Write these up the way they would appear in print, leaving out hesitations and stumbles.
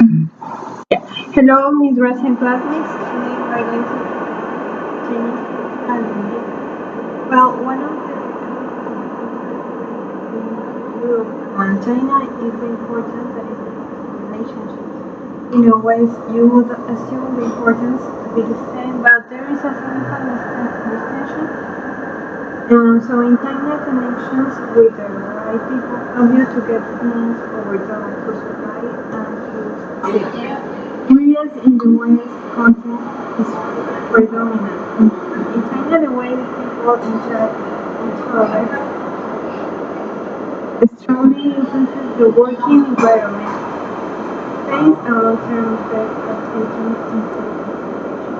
Hello, Miss Russian classmates. Today we are going to Chinese and India. Well, one of the Europe and China is the importance that is relationships. In a way, you would assume the importance to be the same, but there is a significant distinction. So in China, connections with the right people help you to get things over time, to survive and to succeed. Whereas in the West, content is predominant. In China, the way people interact with each other strongly influences the working environment, space, and long-term effect of taking into consideration.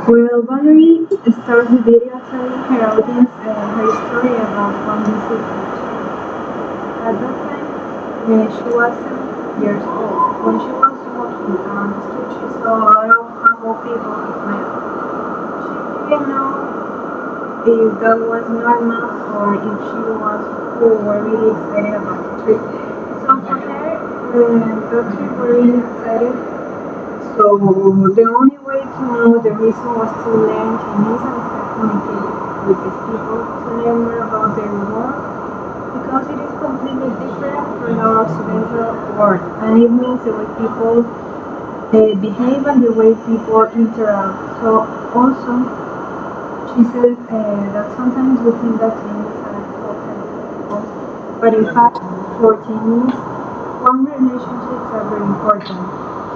Well, Valerie starts the video telling her audience her story about one visit to China. At that time, she was 7 years old. When she was walking down the street, she saw a lot of humble people smiling. She didn't know if that was normal or if she was who were really excited about the trip. So for her, the trip were really excited. So the only way to know the reason was to learn Chinese and start communicating with these people to learn more about their world because it is completely different from our Occidental world and it means the way people behave and the way people interact. So also she said that sometimes we think that Chinese are totally people, but in fact for Chinese, warm relationships are very important.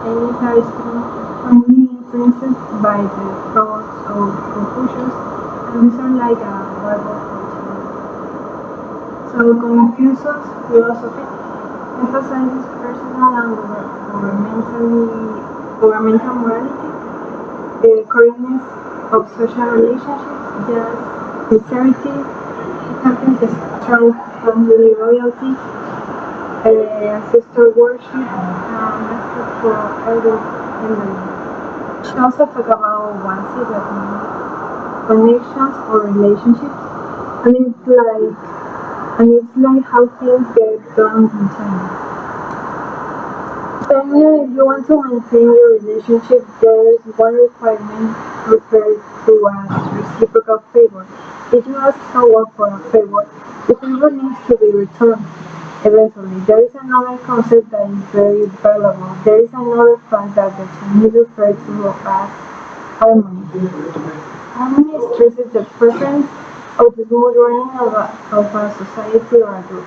Chinese are strongly influenced by the thoughts of Confucius, and these are like a Bible for Chinese. So Confucius' philosophy emphasizes personal and governmental morality, the correctness of social relationships, just sincerity, sometimes a strong family loyalty, ancestor worship, and respect for elders and women. She also talked about once that means connections or relationships, and it's like how things get done in China. China, if you want to maintain your relationship, there is one requirement referred to as reciprocal favor. If you ask someone for a favor, the favor needs to be returned eventually. There is another concept that is very valuable. There is another fact that the Chinese refer to as harmony. Harmony stresses the preference of the smooth running of a society or a group.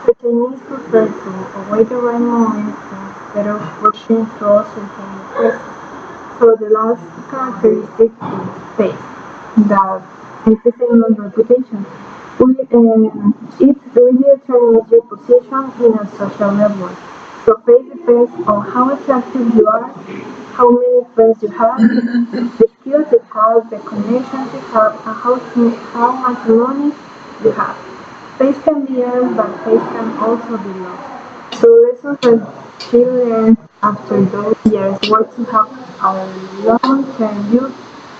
The Chinese prefer to await the right moment instead of rushing through a certain request. So the last characteristic is space, that emphasizing on reputation. It really determines your position in a social network. So face depends on how attractive you are, how many friends you have, the skills you have, the connections you have, and how much money you have. Face can be earned, but face can also be lost. So lessons that she learned after those years were to have a long-term view,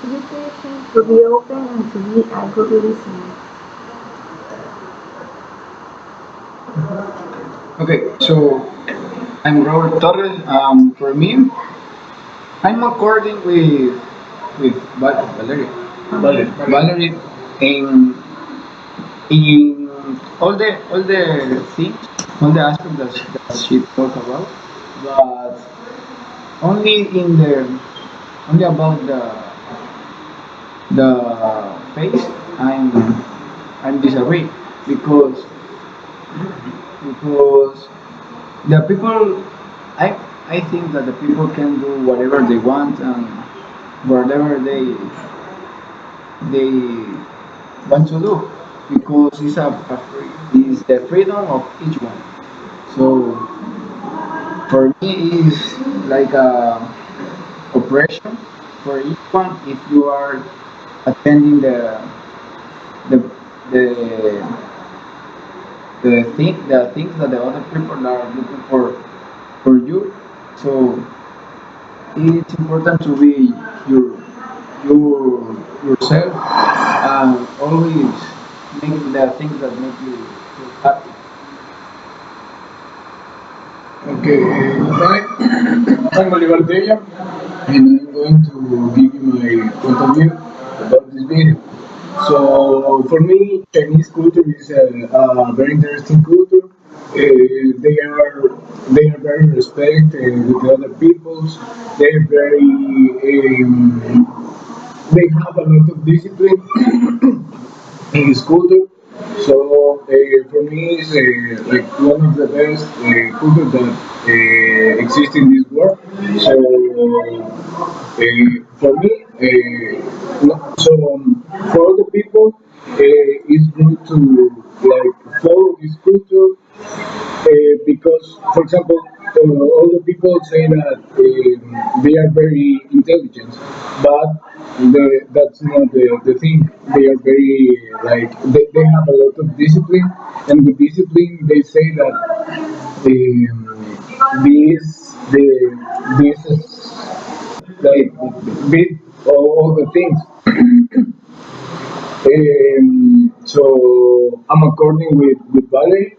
to be patient, to be open, and to be a good listener. Okay, so I'm Robert Torres. For me, I'm according with Valerie. Valerie in in all the things, all the aspects that she talked about, but only in the only about the face, I'm disagree because because the people I I think that the people can do whatever they want and whatever they want to do because it's a free it's the freedom of each one. So for me it's like a oppression for each one if you are attending the the the things that the other people are looking for you. So it's important to be your yourself and always make the things that make you feel happy. Okay, hi, I'm Oliver Della, and I'm going to give you my point of view about this video. So, for me, Chinese culture is a very interesting culture. They are very respect with the other peoples. They're very they have a lot of discipline in his culture. So for me, it's like one of the best culture that exists in this world. So for me, for other people, it's good to like follow this culture because, for example, all the people say that they are very intelligent, but that's not the thing. They are very they have a lot of discipline, and with discipline, they say that this is like big all the things. So I'm according with Valerie.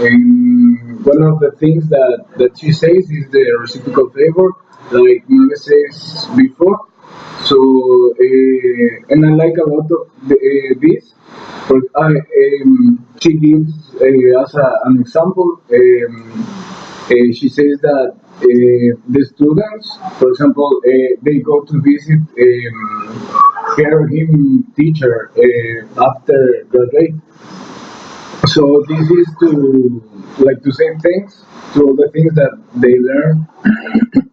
And one of the things that she says is the reciprocal favor, like Maga says before. So, and I like a lot of this. But she gives as an example. She says that the students, for example, they go to visit her him teacher after graduate. So this is to like to say thanks to all the things that they learn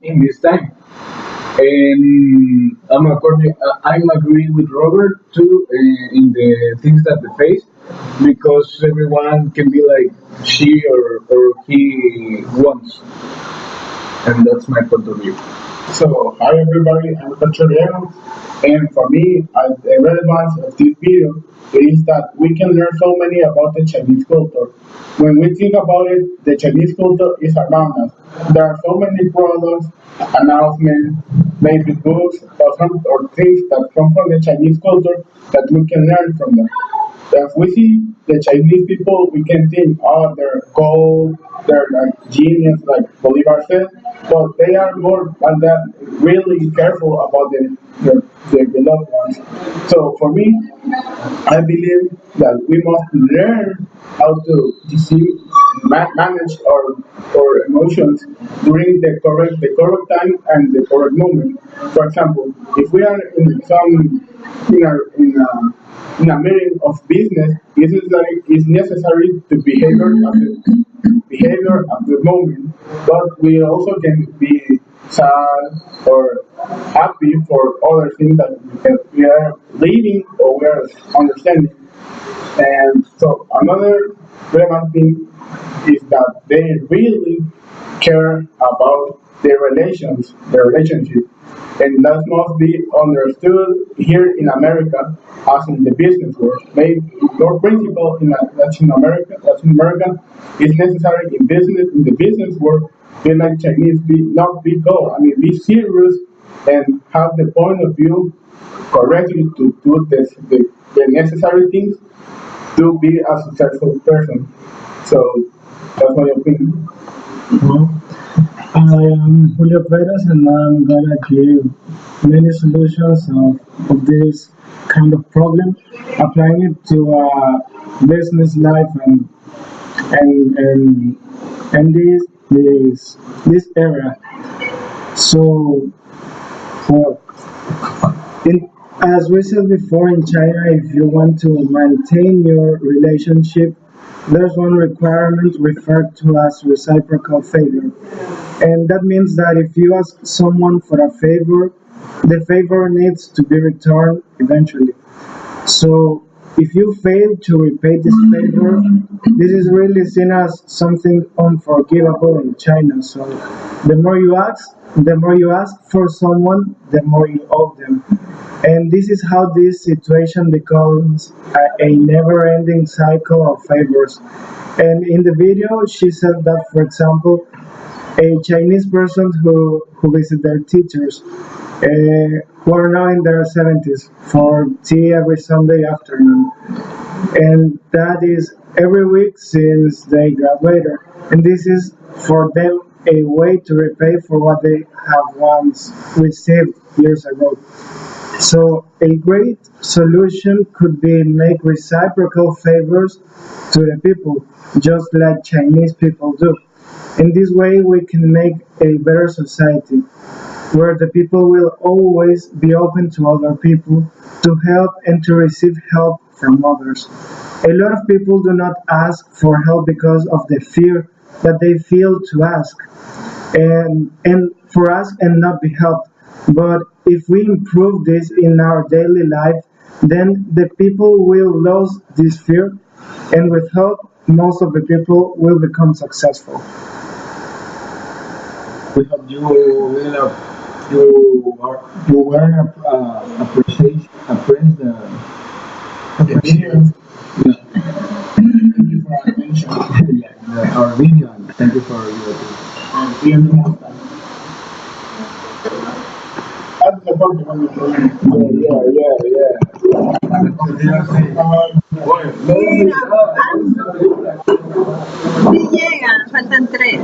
in this time. And I'm agree with Robert too in the things that they face because everyone can be like she or he wants, and that's my point of view. So, hi everybody, I'm Culture Diego, and for me, the relevance of this video is that we can learn so many about the Chinese culture. When we think about it, the Chinese culture is around us. There are so many products, announcements, maybe books, or things that come from the Chinese culture that we can learn from them. If we see the Chinese people, we can think, oh, they're cold, they're like genius, like Bolivar said, but they are more than that, really careful about their beloved ones. So for me, I believe that we must learn how to deceive, manage our emotions during the correct time and the correct moment. For example, if we are in a meeting of business, it's necessary to behavior at the moment, but we also can be sad or happy for other things that we are leading or we are understanding. And so another relevant thing is that they really care about their relationship. And that must be understood here in America as in the business world. Maybe your principle in Latin America is necessary in the business world. Be like Chinese, be not be cold. I mean, be serious and have the point of view correctly to do the necessary things to be a successful person. So that's my opinion. Well, I am Julio Perez and I'm gonna give many solutions of this kind of problem, applying it to business life and and and this area. So, well, in as we said before, in China, if you want to maintain your relationship, there's one requirement referred to as reciprocal favor. And that means that if you ask someone for a favor, the favor needs to be returned eventually. So if you fail to repay this favor, this is really seen as something unforgivable in China. So the more you ask for someone, the more you owe them. And this is how this situation becomes a never-ending cycle of favors. And in the video, she said that, for example, a Chinese person who visit their teachers who are now in their 70s for tea every Sunday afternoon. and that is every week since they graduated. And this is for them a way to repay for what they have once received years ago. So a great solution could be make reciprocal favors to the people, just like Chinese people do. In this way, we can make a better society where the people will always be open to other people, to help and to receive help from others. A lot of people do not ask for help because of the fear that they feel to ask and for us and not be helped. But if we improve this in our daily life, then the people will lose this fear, and with help, most of the people will become successful. We hope you will you were appraise The video. yeah, Thank you for our attention. yeah, our video, and thank you for your And see you next time. That's the part when you Mira, sí llegan, faltan tres.